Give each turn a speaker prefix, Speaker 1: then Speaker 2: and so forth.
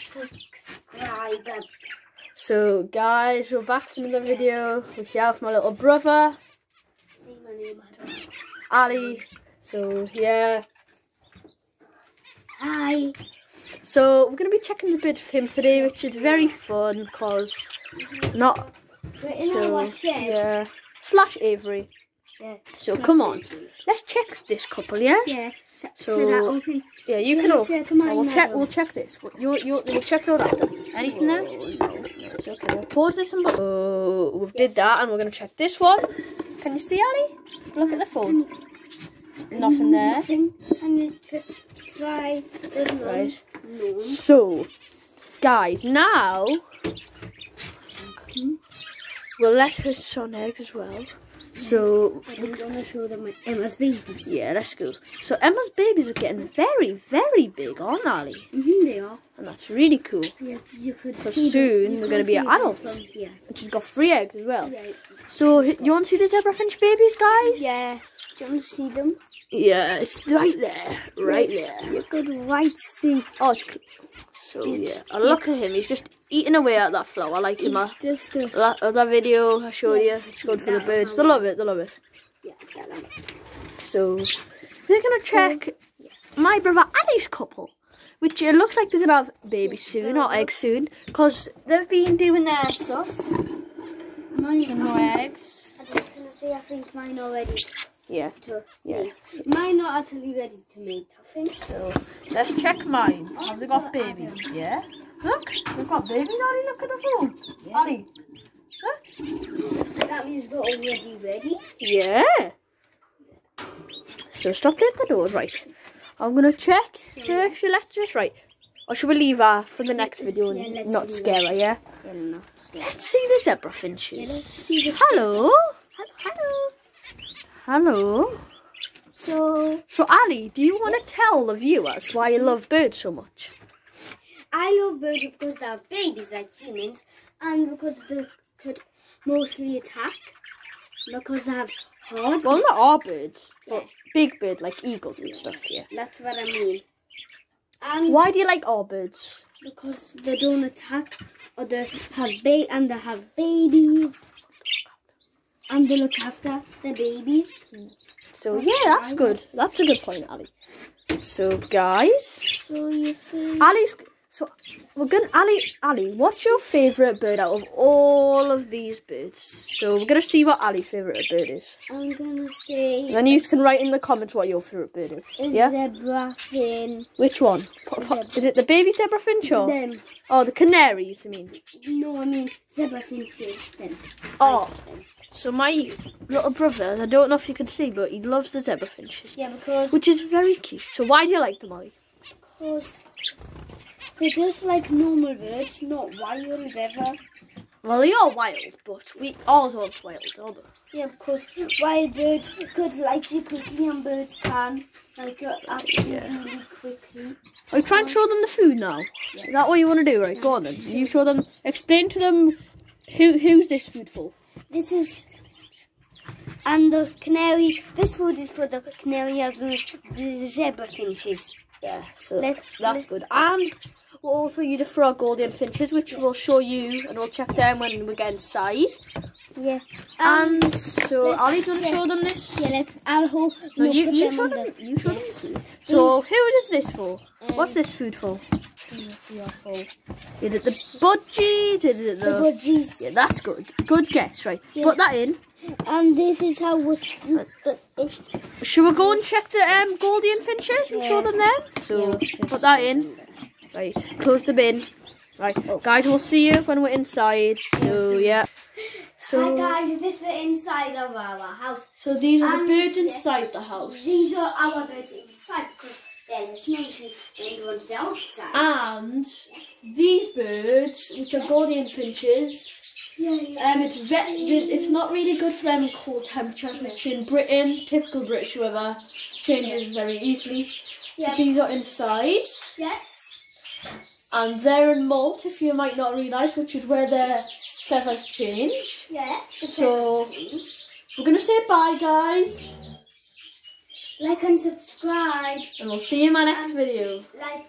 Speaker 1: subscriber.
Speaker 2: So guys, we're back for another video with my little brother.
Speaker 1: See my name,
Speaker 2: Ali. So yeah.
Speaker 1: Hi.
Speaker 2: So we're gonna be checking the bid for him today, which is very fun because
Speaker 1: We're in our shed.
Speaker 2: yeah. Slash Avery.
Speaker 1: Yeah.
Speaker 2: So come on, let's check this couple, yeah?
Speaker 1: Yeah.
Speaker 2: So
Speaker 1: that open.
Speaker 2: yeah, you can open. We'll check this. We'll check your item. Anything there? No, it's okay. We'll pause this and we've did that, and we're gonna check this one. Can you see, Ali? Look at the phone. Nothing there.
Speaker 1: Nothing. And you try this one.
Speaker 2: Right.
Speaker 1: No.
Speaker 2: So, guys, now we'll let her son eggs as well. So
Speaker 1: I'm gonna show them Emma's babies.
Speaker 2: yeah, let's go. So Emma's babies are getting very, very big, aren't Ali?
Speaker 1: They are.
Speaker 2: And that's really cool.
Speaker 1: Yeah, you could
Speaker 2: Because
Speaker 1: see
Speaker 2: soon they're going to be adults.
Speaker 1: Yeah.
Speaker 2: And she's got 3 eggs as well.
Speaker 1: Yeah.
Speaker 2: So you want to see the zebra finch babies, guys?
Speaker 1: Yeah. Do you want to see them?
Speaker 2: Yeah, it's right there. Right there.
Speaker 1: You could right see.
Speaker 2: Oh, so yeah. Oh, look at him. He's just eating away at that flower like him.
Speaker 1: Just
Speaker 2: That video I showed you. It's good for the birds. They love it. They love it.
Speaker 1: Yeah, that
Speaker 2: So we're going to check my brother Ali's couple. Which it looks like they're going to have babies soon or eggs soon. Because they've been doing their stuff.
Speaker 1: Mine
Speaker 2: So no eggs.
Speaker 1: I think mine are ready
Speaker 2: Yeah.
Speaker 1: to
Speaker 2: Yeah.
Speaker 1: mate. Mine are actually ready to mate, I think.
Speaker 2: So let's check mine. Have they got babies? Yeah. Look, they've got babies, Ali. Look at the phone.
Speaker 1: Yeah.
Speaker 2: Ali. Look.
Speaker 1: That means they're already ready.
Speaker 2: Yeah. So stop at the door, right? I'm gonna check her if she lets us, right? Or should we leave her for the next video and
Speaker 1: let's
Speaker 2: not
Speaker 1: leave
Speaker 2: scare her, yeah?
Speaker 1: Yeah, no.
Speaker 2: Let's see the zebra finches.
Speaker 1: Yeah, let's see the
Speaker 2: Hello.
Speaker 1: Hello.
Speaker 2: Hello. So Ali, do you want to tell the viewers why you love birds so much?
Speaker 1: I love birds because they have babies like humans, and because they could mostly attack, because they have hard.
Speaker 2: Well, not our birds, but big bird like eagles and stuff, yeah.
Speaker 1: That's what I mean. And
Speaker 2: Why do you like our birds?
Speaker 1: because they don't attack, or they have babies, and they look after their babies.
Speaker 2: So yeah, that's good. That's a good point, Ali. So guys,
Speaker 1: So you see,
Speaker 2: Ali's. So we're gonna Ali. What's your favourite bird out of all of these birds? So we're gonna see what Ali's favourite bird is.
Speaker 1: I'm gonna say
Speaker 2: And then you can write in the comments what your favourite bird is. Yeah.
Speaker 1: zebra fin.
Speaker 2: Which one? Is it the baby zebra finch or?
Speaker 1: Them.
Speaker 2: Oh, the canaries. I mean.
Speaker 1: No, I mean zebra finches. Them.
Speaker 2: Oh. So my little brother, I don't know if you can see, but he loves the zebra finches,
Speaker 1: Yeah, because
Speaker 2: which is very cute. So why do you like them, Ali?
Speaker 1: they're just like normal birds, not wild ever.
Speaker 2: Well, they are wild, but ours aren't wild, are they?
Speaker 1: Yeah, because wild birds could like you quickly, and birds can like actually really quickly.
Speaker 2: Are you trying to show them the food now?
Speaker 1: Yeah.
Speaker 2: Is that what you want to do? Right, go on then. You show them. Explain to them who's this food for.
Speaker 1: This is, and the canaries. This food is for the canaries and the zebra finches.
Speaker 2: Yeah, so
Speaker 1: Let's-
Speaker 2: that's good. And we'll also use it for our golden finches, which we'll show you, and we'll check them when we get inside.
Speaker 1: Yeah.
Speaker 2: And so,
Speaker 1: let's
Speaker 2: Ali, do you want to
Speaker 1: check.
Speaker 2: show them this?
Speaker 1: Yeah, I'll hold.
Speaker 2: No,
Speaker 1: put
Speaker 2: you
Speaker 1: them
Speaker 2: show
Speaker 1: on
Speaker 2: them.
Speaker 1: the-
Speaker 2: You show them.
Speaker 1: Yes.
Speaker 2: So,
Speaker 1: These-
Speaker 2: who is this for? What's this food for? Is it the budgies? Is it
Speaker 1: The
Speaker 2: the?
Speaker 1: budgies.
Speaker 2: Yeah, that's good. Good guess, right?
Speaker 1: Yeah.
Speaker 2: Put that in.
Speaker 1: And this is how it's.
Speaker 2: Should we go and check the golden finches and show them then? So put that in. Right, close the bin. Right, guys, we'll see you when we're inside. So yeah. So
Speaker 1: Hi guys, this is the inside of our house.
Speaker 2: So these are the
Speaker 1: And,
Speaker 2: birds
Speaker 1: yes,
Speaker 2: inside the house.
Speaker 1: These are our birds inside because they're the snakes and the ones outside.
Speaker 2: And these birds, which are golden finches, it's not really good for them in cold temperatures, which in Britain, typical British weather, changes very easily. So these are inside.
Speaker 1: Yes.
Speaker 2: And they're in molt, if you might not realise, which is where their feathers change.
Speaker 1: Yeah.
Speaker 2: So we're going to say bye, guys.
Speaker 1: Like and subscribe.
Speaker 2: And we'll see you in my next video.
Speaker 1: Like.